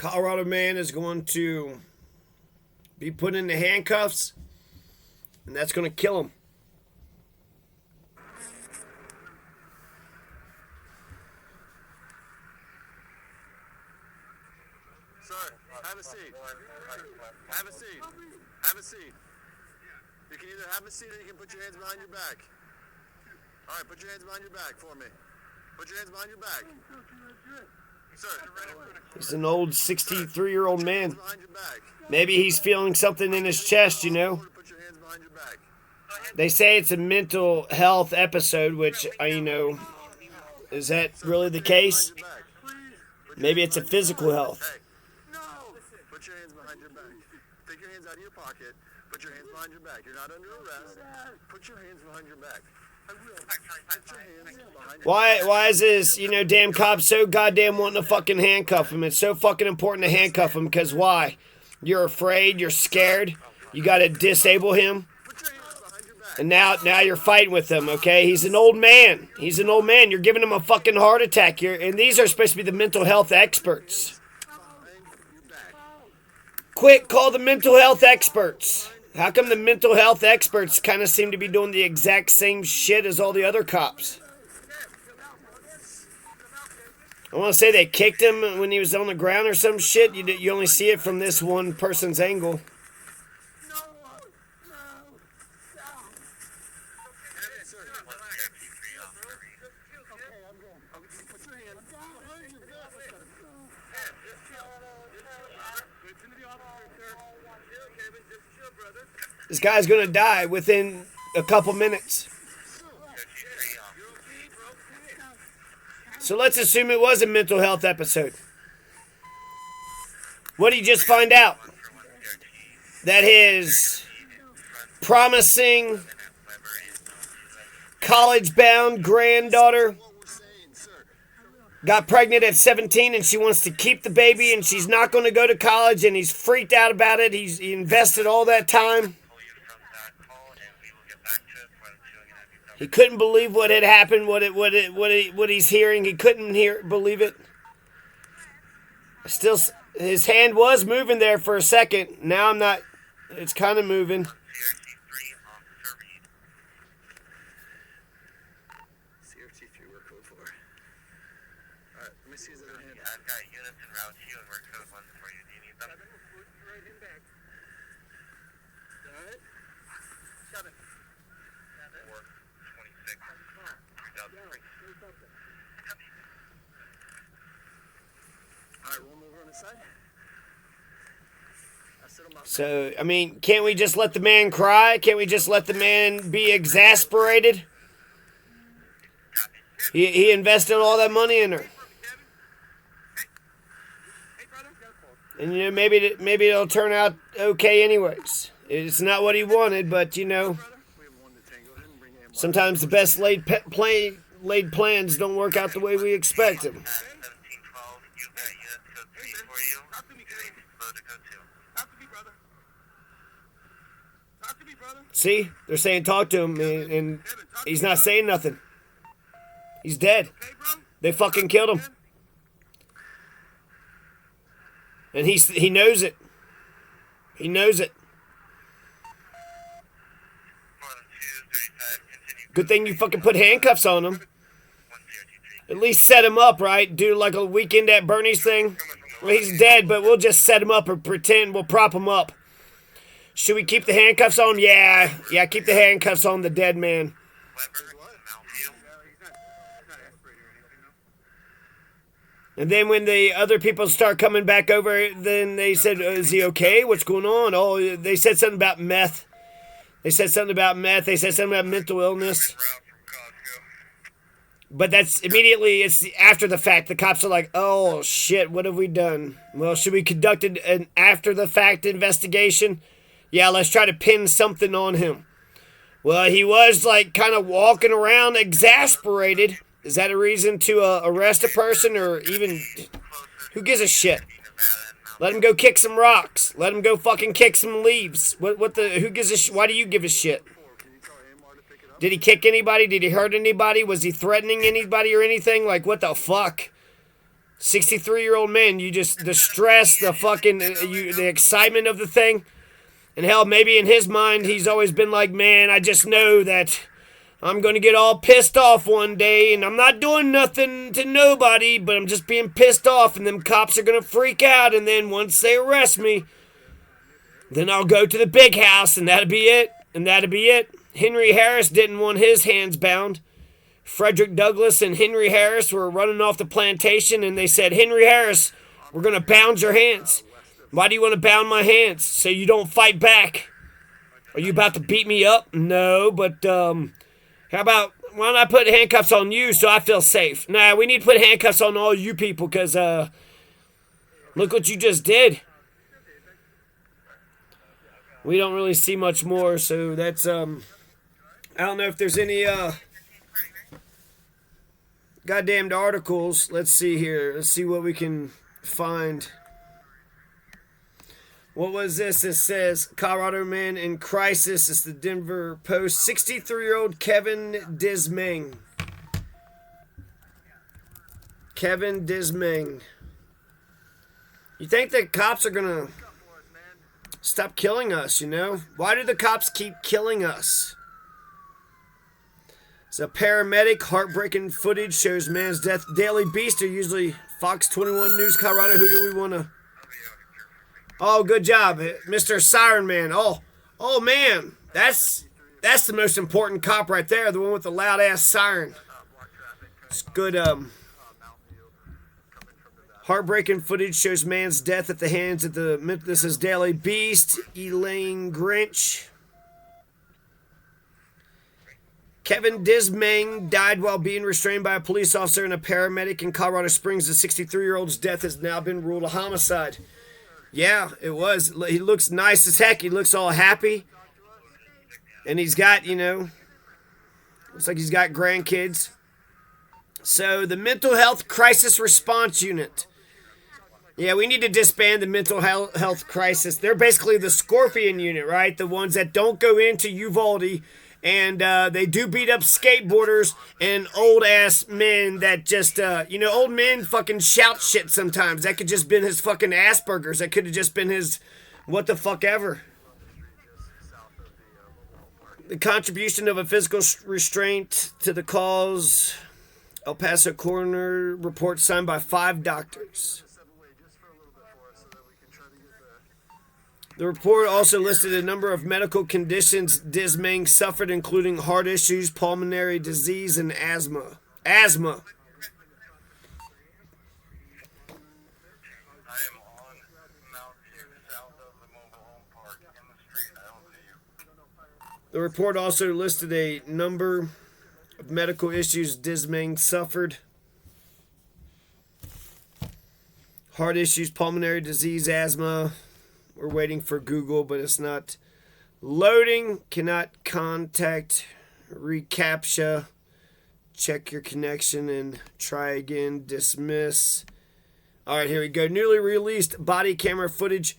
Colorado man is going to be put into handcuffs, and that's going to kill him. Sir, have a seat. Have a seat. Have a seat. You can either have a seat or you can put your hands behind your back. All right, put your hands behind your back for me. Put your hands behind your back. Sir. He's an old 63-year-old man. Maybe he's feeling something in his chest, you know. Put your hands behind your back. They say it's a mental health episode, which, is that really the case? Maybe it's a physical health. No! Put your hands behind your back. Take your hands out of your pocket. Put your hands behind your back. You're not under arrest. Put your hands behind your back. I will. Put your hands behind your back. Why is this, damn cops so goddamn wanting to fucking handcuff him? It's so fucking important to handcuff him, because why? You're afraid, you're scared, you gotta disable him. And now you're fighting with him, okay? He's an old man. He's an old man. You're giving him a fucking heart attack. And these are supposed to be the mental health experts. Quick, call the mental health experts. How come the mental health experts kind of seem to be doing the exact same shit as all the other cops? I want to say they kicked him when he was on the ground or some shit. You only see it from this one person's angle. This guy's going to die within a couple minutes. So let's assume it was a mental health episode. What did he just find out? That his promising college-bound granddaughter got pregnant at 17 and she wants to keep the baby and she's not going to go to college and he's freaked out about it. He invested all that time. He couldn't believe what had happened, what he's hearing. He couldn't believe it. Still, his hand was moving there for a second. Now I'm not. It's kind of moving. CRT3, we're code 4. All right, let me see his other hand. I've got units en route to you and we're code 1 for you. Do you need them? Right hand back. Got it? 7. 4, 26. All right, roll him over on his side. So, can't we just let the man cry? Can't we just let the man be exasperated? He invested all that money in her. And, maybe it'll turn out okay anyways. It's not what he wanted, but, sometimes the best laid plans don't work out the way we expect them. 1712, you've got units code 3 for you. Load to code 2. See? They're saying talk to him, and he's not saying nothing. He's dead. They fucking killed him. And he knows it. He knows it. Good thing you fucking put handcuffs on him. At least set him up, right? Do like a weekend at Bernie's thing. Well, he's dead, but we'll just set him up or pretend we'll prop him up. Should we keep the handcuffs on? Yeah, keep the handcuffs on the dead man. And then when the other people start coming back over, then they said, is he okay? What's going on? Oh, they said something about meth. They said something about mental illness. But that's immediately, it's after the fact. The cops are like, oh, shit, what have we done? Well, should we conduct an after-the-fact investigation? Yeah, let's try to pin something on him. Well, he was, kind of walking around exasperated. Is that a reason to arrest a person or even... Who gives a shit? Let him go kick some rocks. Let him go fucking kick some leaves. Who gives a shit? Why do you give a shit? Did he kick anybody? Did he hurt anybody? Was he threatening anybody or anything? What the fuck? 63-year-old man, you just, the stress, the fucking, the excitement of the thing. And hell, maybe in his mind, he's always been like, man, I just know that I'm going to get all pissed off one day, and I'm not doing nothing to nobody, but I'm just being pissed off, and them cops are going to freak out, and then once they arrest me, then I'll go to the big house, and that'll be it, and that'll be it. Henry Harris didn't want his hands bound. Frederick Douglass and Henry Harris were running off the plantation, and they said, Henry Harris, we're going to bound your hands. Why do you want to bound my hands? So you don't fight back. Are you about to beat me up? No, but how about, why don't I put handcuffs on you so I feel safe? Nah, we need to put handcuffs on all you people because look what you just did. We don't really see much more, so that's, I don't know if there's any, goddamned articles. Let's see here. Let's see what we can find. What was this? It says Colorado man in crisis. It's the Denver Post. 63-year-old Kevin Dizmang. Kevin Dizmang. You think that cops are gonna stop killing us, you know? Why do the cops keep killing us? It's a paramedic. Heartbreaking footage shows man's death. Daily Beast are usually Fox 21 News Colorado. Who do we want to... Oh, good job, Mr. Siren Man. Oh man, that's the most important cop right there, the one with the loud ass siren. It's good. Heartbreaking footage shows man's death at the hands of the. This is Daily Beast. Elaine Grinch. Kevin Dizmang died while being restrained by a police officer and a paramedic in Colorado Springs. The 63-year-old's death has now been ruled a homicide. Yeah, it was. He looks nice as heck. He looks all happy. And he's got, you know, looks like he's got grandkids. So, the Mental Health Crisis Response Unit. Yeah, we need to disband the Mental Health Crisis. They're basically the Scorpion Unit, right? The ones that don't go into Uvalde. And they do beat up skateboarders and old-ass men that just, you know, old men fucking shout shit sometimes. That could just been his fucking Asperger's. That could have just been his what the fuck ever. The contribution of a physical restraint to the cause. El Paso Coroner report signed by 5 doctors. The report also listed a number of medical conditions Dizmang suffered, including heart issues, pulmonary disease, and asthma. Asthma. I am on Mount 2 south of the mobile home park in the street. I don't see you. The report also listed a number of medical issues Dizmang suffered. Heart issues, pulmonary disease, asthma. We're waiting for Google, but it's not loading. Cannot contact reCAPTCHA. Check your connection and try again. Dismiss. All right, here we go. Newly released body camera footage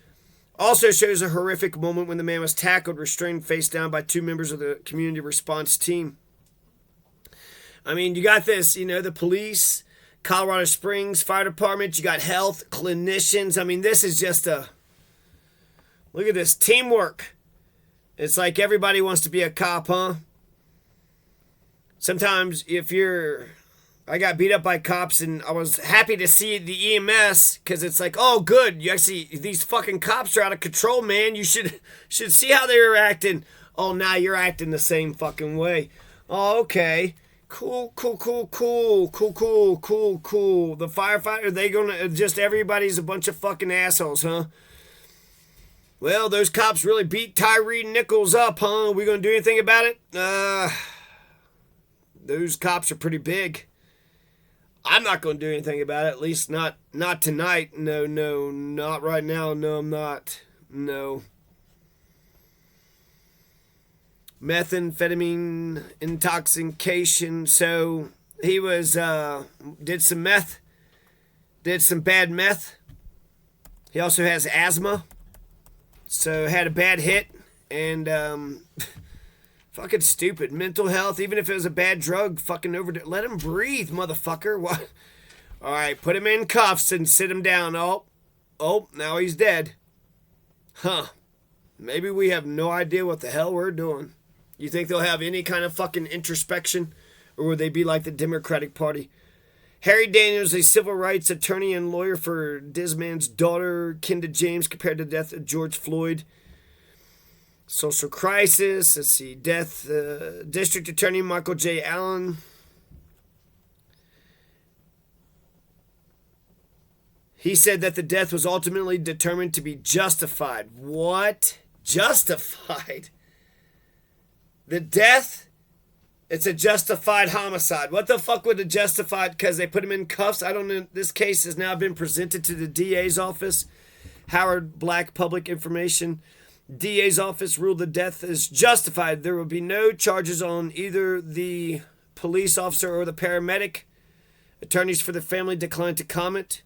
also shows a horrific moment when the man was tackled, restrained face down by 2 members of the community response team. I mean, you got this, you know, the police, Colorado Springs Fire Department, you got health, clinicians. I mean, this is just a... Look at this teamwork. It's like everybody wants to be a cop, huh? Sometimes I got beat up by cops and I was happy to see the EMS because it's like, oh, good. You actually, these fucking cops are out of control, man. You should see how they were acting. Oh, now you're acting the same fucking way. Oh, okay. Cool. The firefighter, they gonna, just everybody's a bunch of fucking assholes, huh? Well, those cops really beat Tyree Nichols up, huh? We gonna do anything about it? Those cops are pretty big. I'm not gonna do anything about it. At least not tonight. No, not right now. No, I'm not. No. Methamphetamine intoxication. So he was did some meth. Did some bad meth. He also has asthma. So had a bad hit and fucking stupid. Mental health, even if it was a bad drug, fucking let him breathe, motherfucker. What? All right, put him in cuffs and sit him down. Oh, now he's dead. Huh. Maybe we have no idea what the hell we're doing. You think they'll have any kind of fucking introspection? Or will they be like the Democratic Party? Harry Daniels, a civil rights attorney and lawyer for Dizmang's daughter, Kenda James, compared to the death of George Floyd. Social crisis. Let's see. Death. District Attorney Michael J. Allen. He said that the death was ultimately determined to be justified. What? Justified? The death? It's a justified homicide. What the fuck would a justified? Because they put him in cuffs? I don't know. This case has now been presented to the DA's office. Howard Black Public Information. DA's office ruled the death is justified. There will be no charges on either the police officer or the paramedic. Attorneys for the family declined to comment.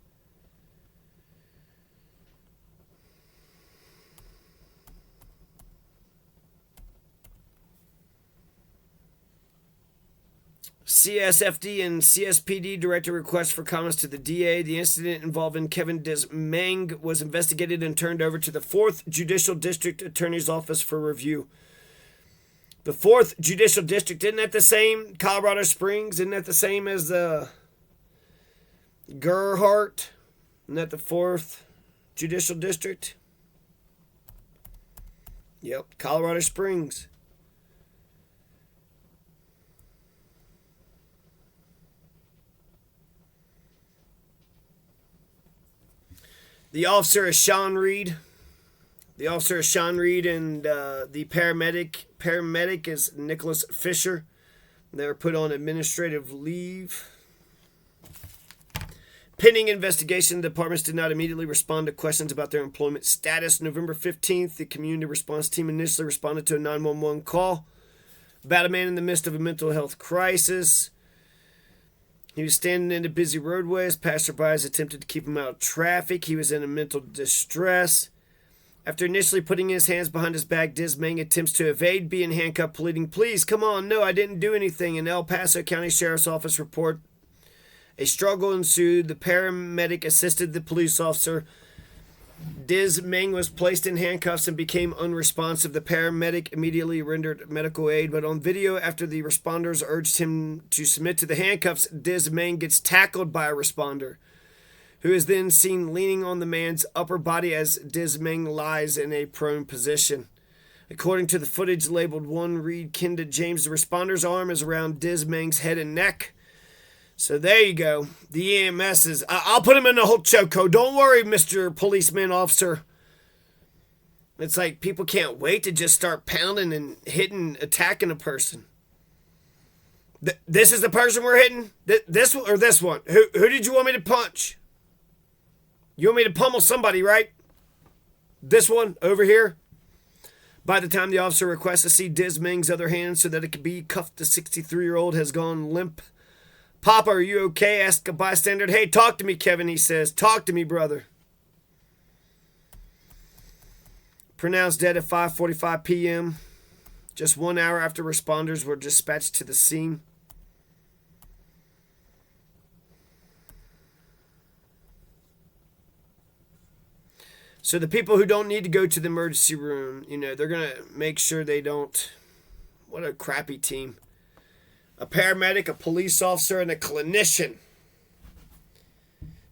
CSFD and CSPD directed requests for comments to the DA. The incident involving Kevin Dizmang was investigated and turned over to the 4th Judicial District Attorney's Office for review. The 4th Judicial District, isn't that the same? Colorado Springs, isn't that the same as the Gerhardt? Isn't that the 4th Judicial District? Yep, Colorado Springs. The officer is Sean Reed. And the paramedic is Nicholas Fisher. They were put on administrative leave. Pending investigation, the departments did not immediately respond to questions about their employment status. November 15th, the community response team initially responded to a 911 call about a man in the midst of a mental health crisis. He was standing in a busy roadway as passerbys attempted to keep him out of traffic. He was in a mental distress. After initially putting his hands behind his back, Dizmang attempts to evade being handcuffed, pleading, "Please, come on, no, I didn't do anything." An El Paso County Sheriff's Office report. A struggle ensued. The paramedic assisted the police officer. Dizmang was placed in handcuffs and became unresponsive. The paramedic immediately rendered medical aid, but on video, after the responders urged him to submit to the handcuffs, Dizmang gets tackled by a responder, who is then seen leaning on the man's upper body as Dizmang lies in a prone position. According to the footage labeled 1, read Kenda James, the responder's arm is around Dizmang's head and neck. So there you go. The EMS is... I'll put him in the whole chokehold. Don't worry, Mr. Policeman Officer. It's like people can't wait to just start pounding and hitting, attacking a person. This is the person we're hitting? This one or this one? Who did you want me to punch? You want me to pummel somebody, right? This one over here? By the time the officer requests to see Dizmang's other hand so that it can be cuffed, the 63-year-old has gone limp. "Papa, are you okay?" asks a bystander. "Hey, talk to me, Kevin," he says. "Talk to me, brother." Pronounced dead at 5:45 p.m., just 1 hour after responders were dispatched to the scene. So the people who don't need to go to the emergency room, they're going to make sure they don't. What a crappy team. A paramedic, a police officer, and a clinician.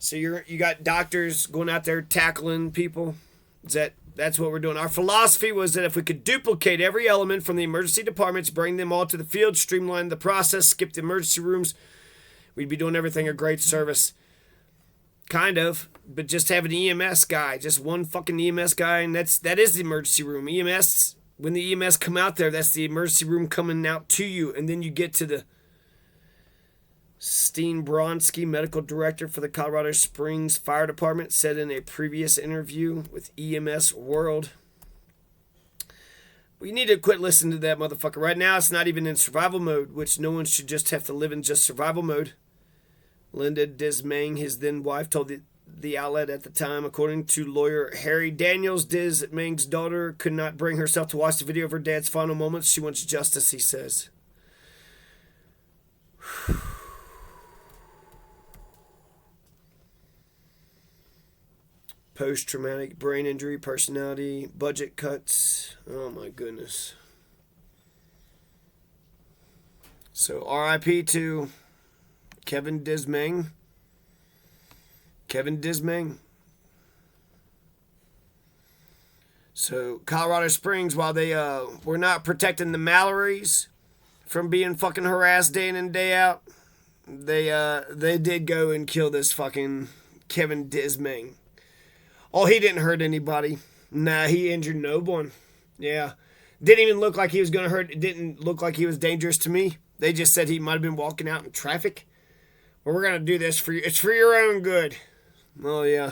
So you got doctors going out there tackling people. That's what we're doing. Our philosophy was that if we could duplicate every element from the emergency departments, bring them all to the field, streamline the process, skip the emergency rooms, we'd be doing everything a great service. Kind of, but just have an EMS guy, just one fucking EMS guy, and that is the emergency room. EMS. When the EMS come out there, that's the emergency room coming out to you. And then you get to the Steen Bronski, medical director for the Colorado Springs Fire Department, said in a previous interview with EMS World. We need to quit listening to that motherfucker. Right now, it's not even in survival mode, which no one should just have to live in just survival mode. Linda Dizmang, his then wife, told the outlet at the time. According to lawyer Harry Daniels, Dizmang's daughter could not bring herself to watch the video of her dad's final moments. She wants justice, he says. Post-traumatic brain injury, personality, budget cuts. Oh my goodness. So RIP to Kevin Dizmang. Kevin Dizmang. So Colorado Springs, while they were not protecting the Mallories from being fucking harassed day in and day out, they did go and kill this fucking Kevin Dizmang. Oh, he didn't hurt anybody. Nah, he injured no one. Yeah. Didn't even look like he was going to hurt. It didn't look like he was dangerous to me. They just said he might have been walking out in traffic. Well, we're going to do this for you. It's for your own good. Oh, yeah.